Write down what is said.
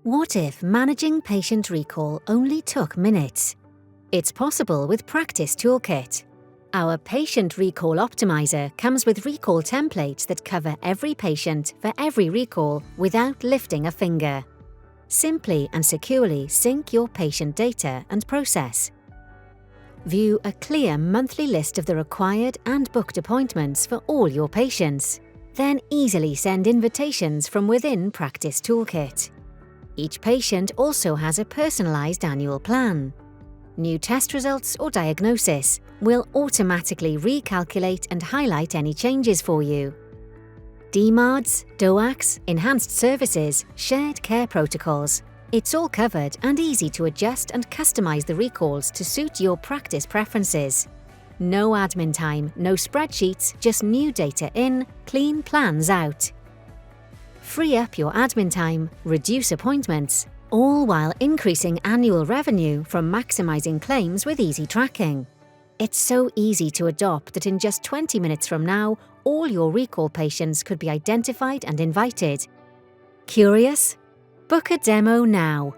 What if managing patient recall only took minutes? It's possible with Practice Toolkit. Our Patient Recall Optimiser comes with recall templates that cover every patient for every recall without lifting a finger. Simply and securely sync your patient data and process. View a clear monthly list of the required and booked appointments for all your patients. Then easily send invitations from within Practice Toolkit. Each patient also has a personalised annual plan. New test results or diagnosis will automatically recalculate and highlight any changes for you. DMARDs, DOACs, enhanced services, shared care protocols. It's all covered and easy to adjust and customise the recalls to suit your practice preferences. No admin time, no spreadsheets, just new data in, clean plans out. Free up your admin time, reduce appointments, all while increasing annual revenue from maximising claims with easy tracking. It's so easy to adopt that in just 20 minutes from now, all your recall patients could be identified and invited. Curious? Book a demo now.